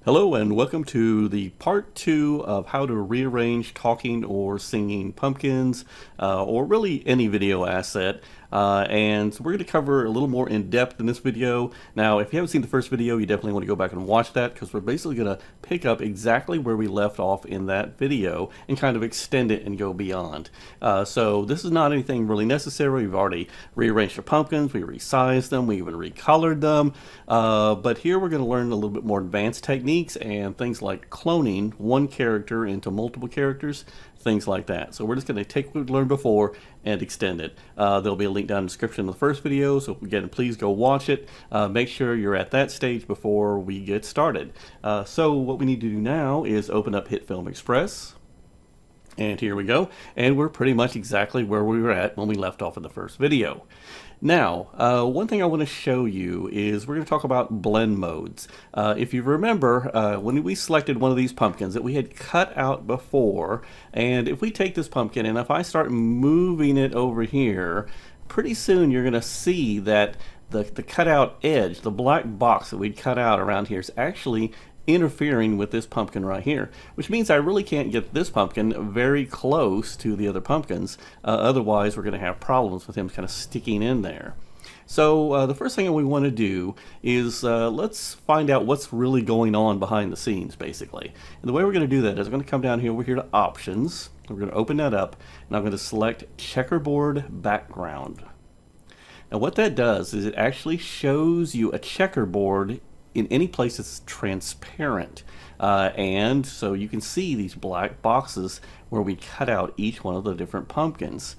Hello and welcome to the part 2 of how to rearrange talking or singing pumpkins or really any video asset. And so we're going to cover a little more in depth in this video. Now, if you haven't seen the first video, you definitely want to go back and watch that because we're basically going to pick up exactly where we left off in that video and kind of extend it and go beyond. So this is not anything really necessary. We've already rearranged our pumpkins, we resized them, we even recolored them. But here we're going to learn a little bit more advanced techniques and things like cloning one character into multiple characters, things like that. So we're just going to take what we learned before and extend it. There'll be a link down in the description of the first video, so again, please go watch it. Make sure you're at that stage before we get started. So what we need to do now is open up HitFilm Express. And here we go. And we're pretty much exactly where we were at when we left off in the first video. Now, one thing I want to show you is we're going to talk about blend modes. If you remember, when we selected one of these pumpkins that we had cut out before, and if we take this pumpkin and if I start moving it over here, pretty soon you're going to see that the cutout edge, the black box that we'd cut out around here is actually interfering with this pumpkin right here, which means I really can't get this pumpkin very close to the other pumpkins. Otherwise we're going to have problems with him kind of sticking in there. So the first thing we want to do is let's find out what's really going on behind the scenes, basically. And the way we're going to do that is I'm going to come down here, we're here to options, we're going to open that up, and I'm going to select checkerboard background. Now what that does is it actually shows you a checkerboard in any place that's transparent, and so you can see these black boxes where we cut out each one of the different pumpkins.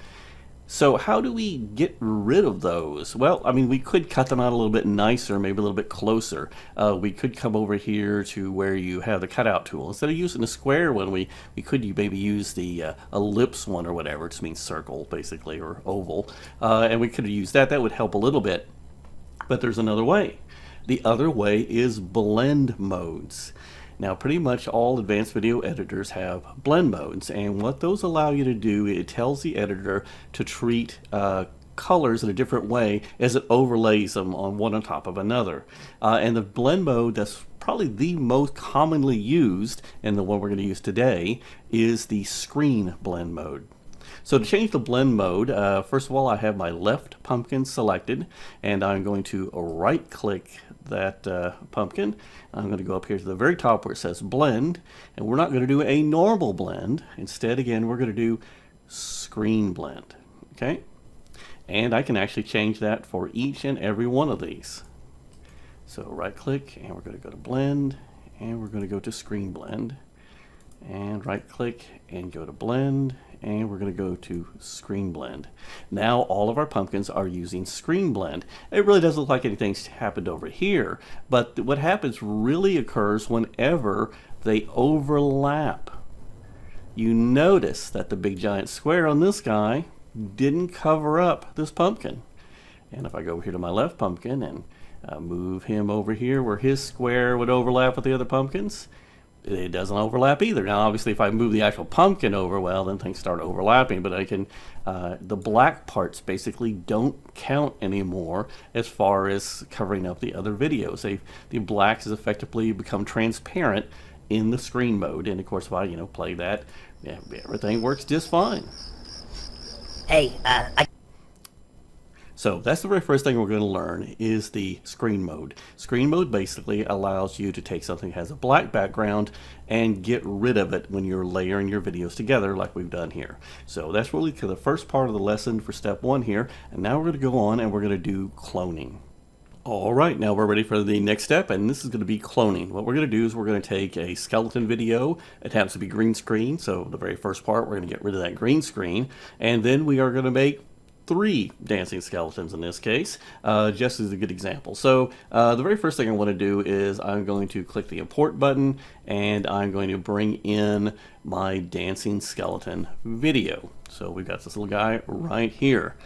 So how do we get rid of those? Well, I mean, we could cut them out a little bit nicer, maybe a little bit closer. We could come over here to where you have the cutout tool. Instead of using the square one, we could maybe use the ellipse one or whatever. It just means circle, basically, or oval. And we could use that. That would help a little bit. But there's another way. The other way is blend modes. Now, pretty much all advanced video editors have blend modes, and what those allow you to do, it tells the editor to treat colors in a different way as it overlays them on one on top of another. And the blend mode that's probably the most commonly used, and the one we're going to use today, is the screen blend mode. So to change the blend mode, first of all, I have my left pumpkin selected, and I'm going to right-click that pumpkin. I'm going to go up here to the very top where it says blend, and we're not going to do a normal blend. Instead, again, we're going to do screen blend. Okay? And I can actually change that for each and every one of these. So right-click, and we're going to go to blend, and we're going to go to screen blend, and right-click and go to blend, and we're going to go to screen blend. Now all of our pumpkins are using screen blend. It really doesn't look like anything's happened over here, but what happens really occurs whenever they overlap. You notice that the big giant square on this guy didn't cover up this pumpkin. And if I go over here to my left pumpkin and move him over here where his square would overlap with the other pumpkins, it doesn't overlap either. Now, obviously, if I move the actual pumpkin over, well, then things start overlapping. But I can, the black parts basically don't count anymore as far as covering up the other videos. The blacks has effectively become transparent in the screen mode. And of course, if I, play that, yeah, everything works just fine. Hey, So that's the very first thing we're going to learn is the screen mode. Screen mode basically allows you to take something that has a black background and get rid of it when you're layering your videos together like we've done here. So that's really the first part of the lesson for step one here. And now we're going to go on and we're going to do cloning. All right, now we're ready for the next step, and this is going to be cloning. What we're going to do is we're going to take a skeleton video. It happens to be green screen, so the very first part, we're going to get rid of that green screen, and then we are going to make 3 dancing skeletons in this case, just as a good example. So the very first thing I want to do is I'm going to click the import button, and I'm going to bring in my dancing skeleton video. So we've got this little guy right here.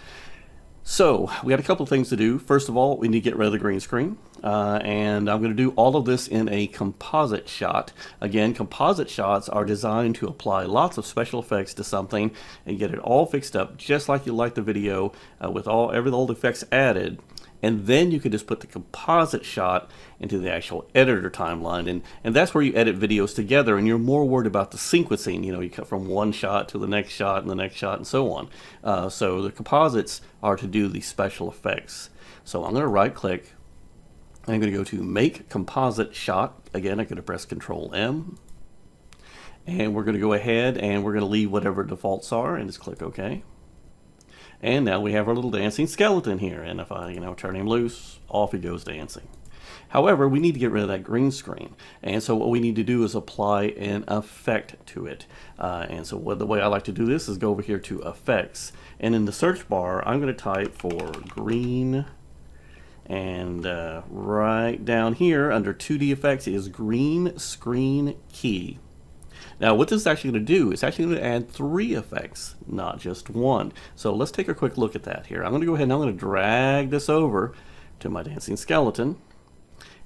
So we got a couple of things to do. First of all, we need to get rid of the green screen. And I'm going to do all of this in a composite shot. Again, composite shots are designed to apply lots of special effects to something and get it all fixed up just like you like the video with all the effects added. And then you could just put the composite shot into the actual editor timeline. And that's where you edit videos together, and you're more worried about the sequencing. You know, you cut from one shot to the next shot and the next shot and so on. So the composites are to do the special effects. So I'm going to right click. I'm going to go to Make Composite Shot. Again, I'm going to press Control M. And we're going to go ahead and we're going to leave whatever defaults are and just click OK. And now we have our little dancing skeleton here. And if I, turn him loose, off he goes dancing. However, we need to get rid of that green screen. And so what we need to do is apply an effect to it. And so the way I like to do this is go over here to Effects. And in the search bar, I'm going to type for green. And right down here under 2D effects is green screen key. Now what this is actually going to do is actually going to add 3 effects, not just 1. So let's take a quick look at that here. I'm going to go ahead and I'm going to drag this over to my dancing skeleton.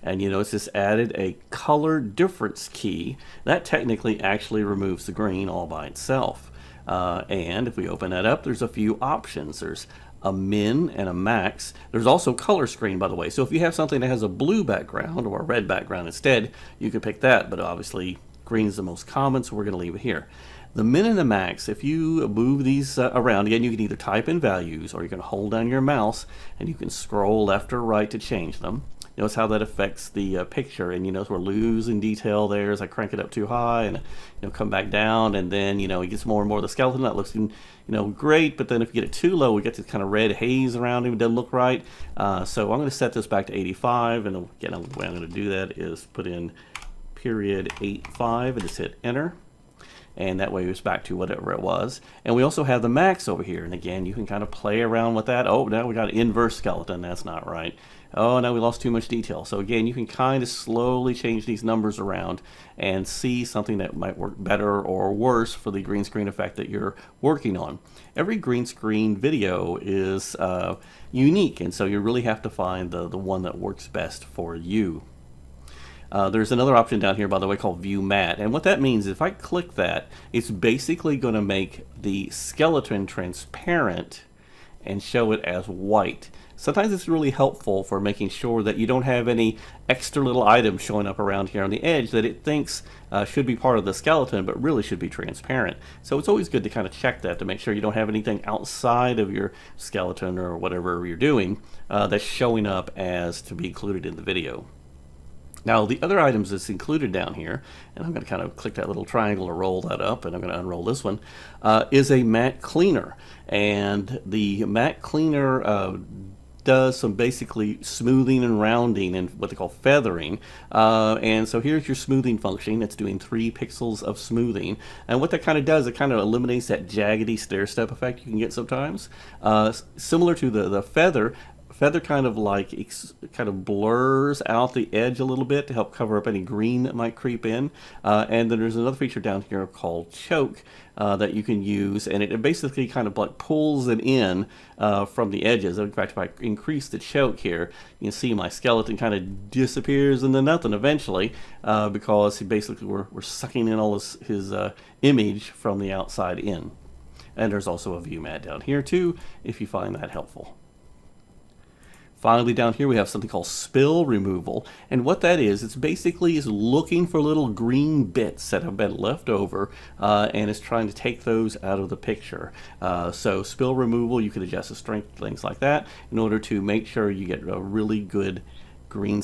And you notice this added a color difference key. That technically actually removes the green all by itself. And if we open that up, there's a few options. There's a min and a max. There's also color screen, by the way. So if you have something that has a blue background or a red background instead, you can pick that, but obviously green is the most common, so we're going to leave it here. The min and the max, if you move these around, again, you can either type in values or you can hold down your mouse and you can scroll left or right to change them. Notice how that affects the picture, and you notice we're losing detail there as I crank it up too high and come back down, and then it gets more and more of the skeleton. That looks great, but then if you get it too low, we get this kind of red haze around him. It doesn't look right. So I'm going to set this back to 85, and again, the way I'm going to do that is put in period 85 and just hit enter. And that way it's back to whatever it was. And we also have the max over here. And again, you can kind of play around with that. Oh, now we got an inverse skeleton. That's not right. Oh, now we lost too much detail. So again, you can kind of slowly change these numbers around and see something that might work better or worse for the green screen effect that you're working on. Every green screen video is unique, and so you really have to find the one that works best for you. There's another option down here, by the way, called View Matte. And what that means is if I click that, it's basically going to make the skeleton transparent and show it as white. Sometimes it's really helpful for making sure that you don't have any extra little items showing up around here on the edge that it thinks should be part of the skeleton, but really should be transparent. So it's always good to kind of check that to make sure you don't have anything outside of your skeleton or whatever you're doing that's showing up as to be included in the video. Now the other items that's included down here, and I'm going to kind of click that little triangle to roll that up, and I'm going to unroll this one, is a matte cleaner. And the matte cleaner does some basically smoothing and rounding and what they call feathering. And so here's your smoothing function. It's doing 3 pixels of smoothing. And what that kind of does, it kind of eliminates that jaggedy stair-step effect you can get sometimes. Similar to the feather kind of blurs out the edge a little bit to help cover up any green that might creep in. And then there's another feature down here called choke that you can use, and it basically kind of like pulls it in from the edges. In fact, if I increase the choke here, you can see my skeleton kind of disappears into nothing eventually because basically we're sucking in all his image from the outside in. And there's also a view mat down here too, if you find that helpful. Finally, down here we have something called spill removal, and what that is, basically looking for little green bits that have been left over and is trying to take those out of the picture. So spill removal, you can adjust the strength, things like that, in order to make sure you get a really good green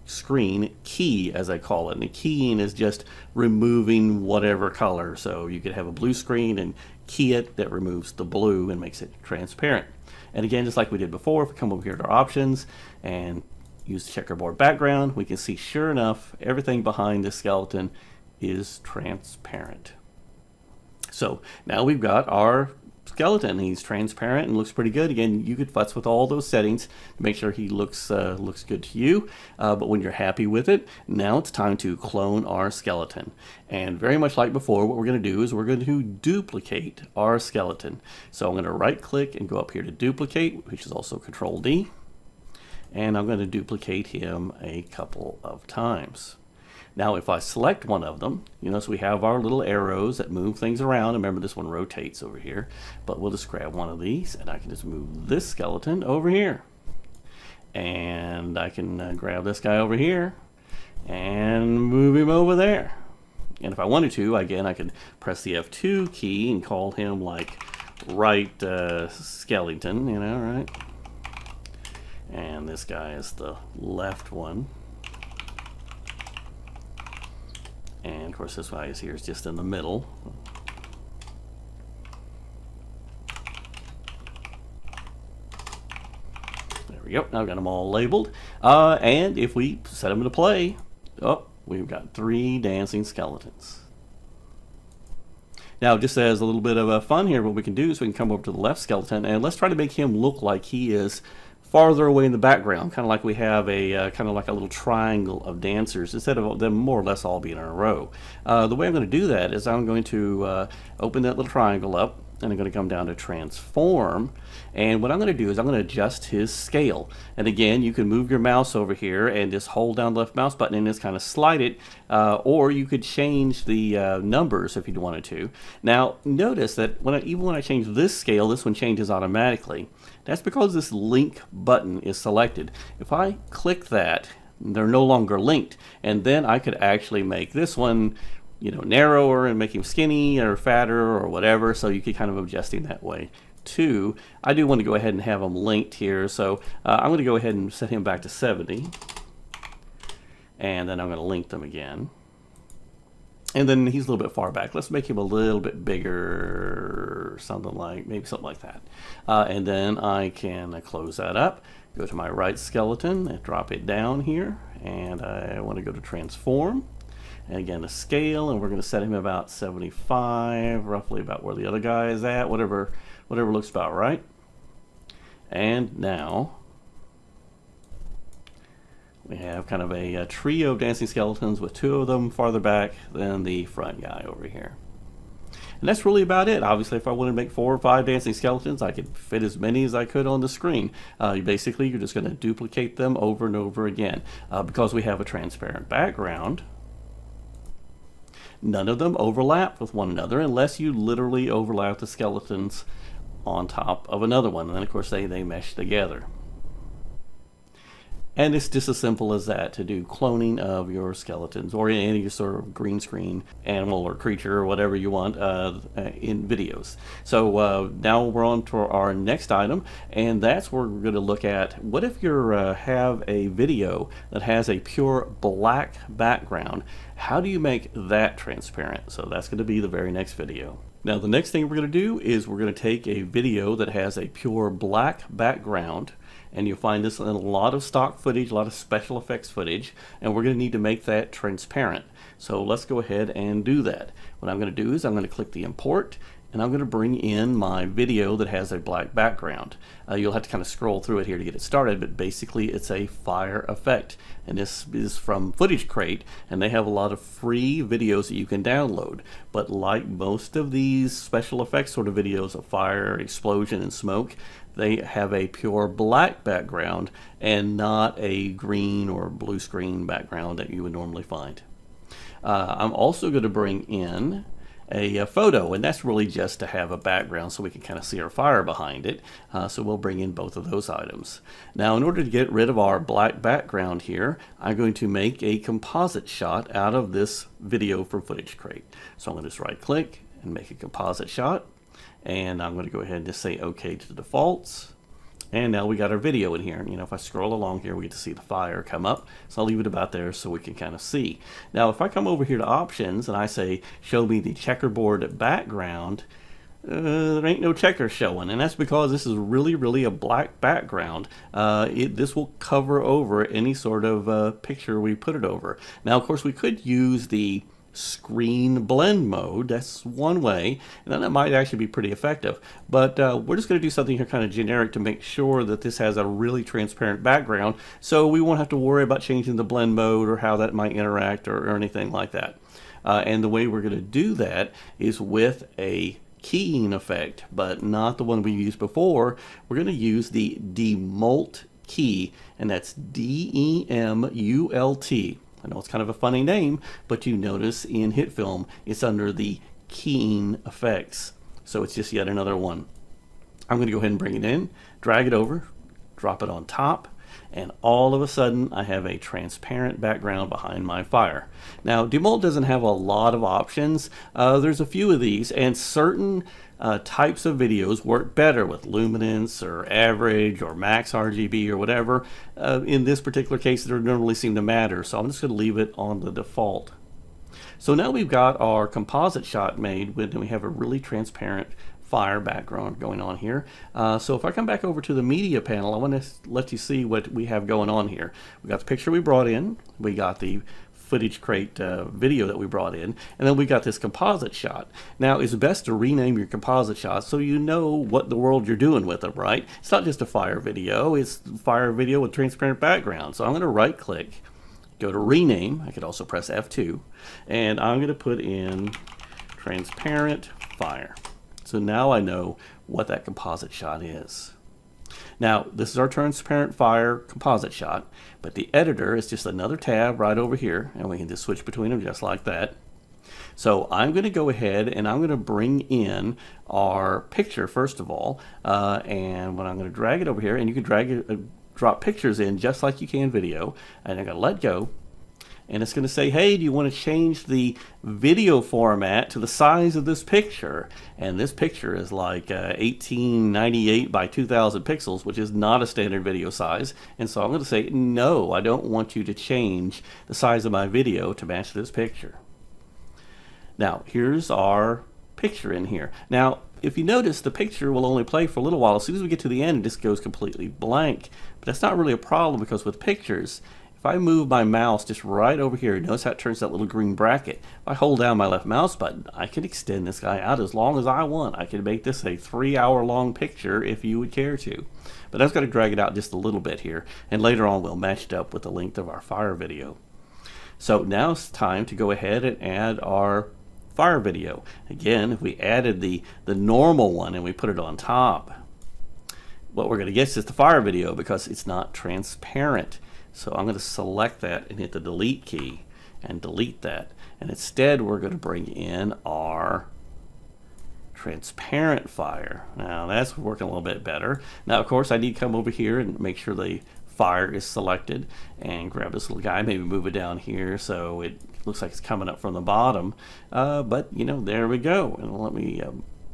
screen key, as I call it. And the keying is just removing whatever color. So you could have a blue screen and key it, that removes the blue and makes it transparent. And again, just like we did before, if we come over here to our options and use the checkerboard background, we can see sure enough everything behind the skeleton is transparent. So now we've got our skeleton. He's transparent and looks pretty good. Again, you could futz with all those settings to make sure he looks good to you. But when you're happy with it, now it's time to clone our skeleton. And very much like before, what we're going to do is we're going to duplicate our skeleton. So I'm going to right click and go up here to duplicate, which is also Control D. And I'm going to duplicate him a couple of times. Now if I select one of them, you notice we have our little arrows that move things around. Remember, this one rotates over here, but we'll just grab one of these and I can just move this skeleton over here. And I can grab this guy over here and move him over there. And if I wanted to, again, I could press the F2 key and call him like right skeleton, you know, right? And this guy is the left one. And of course this guy is here is just in the middle. There we go. Now I've got them all labeled. And if we set them to play, oh, we've got 3 dancing skeletons. Now, just as a little bit of fun here, what we can do is we can come over to the left skeleton and let's try to make him look like he is farther away in the background, kind of like we have a kind of like a little triangle of dancers instead of them more or less all being in a row. The way I'm going to do that is I'm going to open that little triangle up, and I'm going to come down to transform, and what I'm going to do is I'm going to adjust his scale. And again, you can move your mouse over here and just hold down the left mouse button and just kind of slide it, or you could change the numbers if you wanted to. Now notice that even when I change this scale, this one changes automatically. That's because this link button is selected. If I click that, they're no longer linked, and then I could actually make this one, you know, narrower and make him skinny or fatter or whatever, so you could kind of adjust him that way too. I do want to go ahead and have them linked here, so I'm going to go ahead and set him back to 70, and then I'm going to link them again. And then he's a little bit far back. Let's make him a little bit bigger, something like that. And then I can close that up, go to my right skeleton and drop it down here, and I want to go to transform. And again, a scale, and we're going to set him about 75, roughly about where the other guy is at, whatever looks about right. And now we have kind of a trio of dancing skeletons with 2 of them farther back than the front guy over here. And that's really about it. Obviously, if I wanted to make 4 or 5 dancing skeletons, I could fit as many as I could on the screen. Basically, you're just going to duplicate them over and over again. Because we have a transparent background, none of them overlap with one another unless you literally overlap the skeletons on top of another one. And then, of course, they mesh together. And it's just as simple as that to do cloning of your skeletons or any sort of green screen animal or creature or whatever you want in videos. So now we're on to our next item, and that's where we're going to look at what if you have a video that has a pure black background. How do you make that transparent? So that's going to be the very next video. Now the next thing we're going to do is we're going to take a video that has a pure black background, and you'll find this in a lot of stock footage, a lot of special effects footage, and we're going to need to make that transparent. So let's go ahead and do that. What I'm going to do is I'm going to click the import, and I'm going to bring in my video that has a black background. You'll have to kind of scroll through it here to get it started, but basically it's a fire effect. And this is from Footage Crate, and they have a lot of free videos that you can download. But like most of these special effects sort of videos of fire, explosion, and smoke, they have a pure black background and not a green or blue screen background that you would normally find. I'm also going to bring in a photo, and that's really just to have a background so we can kind of see our fire behind it. So we'll bring in both of those items. Now, in order to get rid of our black background here, I'm going to make a composite shot out of this video from Footage Crate. So I'm going to just right click and make a composite shot, and I'm going to go ahead and just say OK to the defaults. And now we got our video in here. You know, if I scroll along here, we get to see the fire come up. So I'll leave it about there so we can kind of see. Now, if I come over here to options and I say, show me the checkerboard background, there ain't no checker showing. And that's because this is really a black background. This will cover over any sort of picture we put it over. Now, of course, we could use the screen blend mode. That's one way, and that might actually be pretty effective, but we're just going to do something here kind of generic to make sure that this has a really transparent background, so we won't have to worry about changing the blend mode or how that might interact or anything like that. And the way we're going to do that is with a keying effect, but not the one we used before. We're going to use the demult key, and that's D-E-M-U-L-T. I know it's kind of a funny name, but you notice in HitFilm it's under the keying effects. So it's just yet another one. I'm going to go ahead and bring it in, drag it over, drop it on top, and all of a sudden I have a transparent background behind my fire. Now demult doesn't have a lot of options. There's a few of these, and certain types of videos work better with luminance or average or max RGB or whatever. In this particular case, it doesn't really seem to matter, so I'm just going to leave it on the default. So now we've got our composite shot made when we have a really transparent fire background going on here. So if I come back over to the media panel, I want to let you see what we have going on here. We got the picture we brought in, we got the footage crate video that we brought in, and then we got this composite shot. Now it's best to rename your composite shots so you know what the world you're doing with them, right? It's not just a fire video, it's fire video with transparent background. So I'm going to right click, go to rename. I could also press F2, and I'm going to put in transparent fire. So now I know what that composite shot is. Now this is our transparent fire composite shot, but the editor is just another tab right over here, and we can just switch between them just like that. So I'm going to go ahead and I'm going to bring in our picture first of all, and when I'm going to drag it over here, and you can drag it, drop pictures in just like you can video, and I'm going to let go. And it's going to say, hey, do you want to change the video format to the size of this picture? And this picture is like 1898 by 2000 pixels, which is not a standard video size. And so I'm going to say, no, I don't want you to change the size of my video to match this picture. Now, here's our picture in here. Now, if you notice, the picture will only play for a little while. As soon as we get to the end, it just goes completely blank. But that's not really a problem, because with pictures, if I move my mouse just right over here, notice how it turns that little green bracket. If I hold down my left mouse button, I can extend this guy out as long as I want. I can make this a 3-hour-long picture if you would care to. But I've got to drag it out just a little bit here, and later on we'll match it up with the length of our fire video. So now it's time to go ahead and add our fire video. Again, if we added the normal one and we put it on top, what we're going to get is the fire video because it's not transparent. So I'm going to select that and hit the delete key and delete that. And instead we're going to bring in our transparent fire. Now that's working a little bit better. Now of course I need to come over here and make sure the fire is selected and grab this little guy, maybe move it down here so it looks like it's coming up from the bottom. But you know, there we go. And let me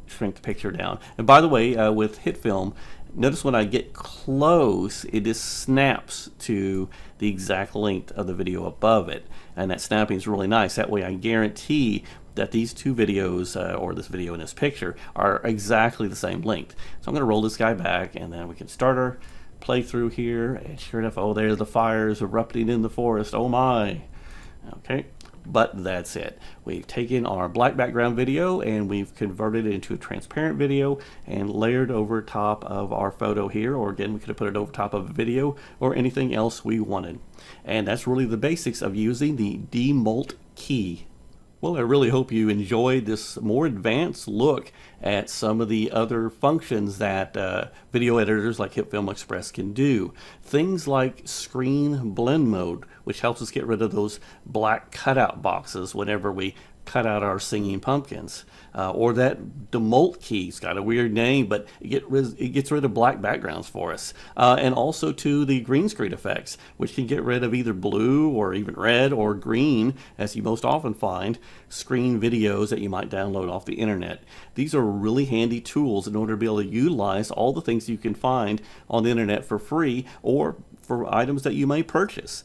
shrink the picture down. And by the way, with hit film, notice when I get close, it just snaps to the exact length of the video above it. And that snapping is really nice. That way I guarantee that these two videos, or this video and this picture, are exactly the same length. So I'm going to roll this guy back, and then we can start our playthrough here. And sure enough, oh, there's the fires erupting in the forest. Oh my. Okay. But that's it. We've taken our black background video and we've converted it into a transparent video and layered over top of our photo here, or again we could have put it over top of a video or anything else we wanted. And that's really the basics of using the demult key. Well, I really hope you enjoyed this more advanced look at some of the other functions that video editors like HitFilm Express can do. Things like screen blend mode, which helps us get rid of those black cutout boxes whenever we cut out our singing pumpkins. Or that demult key, it's got a weird name, but it gets rid of black backgrounds for us. And also to the green screen effects, which can get rid of either blue or even red or green, as you most often find, screen videos that you might download off the internet. These are really handy tools in order to be able to utilize all the things you can find on the internet for free or for items that you may purchase.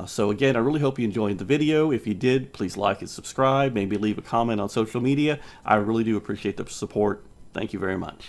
So again, I really hope you enjoyed the video. If you did, please like and subscribe, maybe leave a comment on social media. I really do appreciate the support. Thank you very much.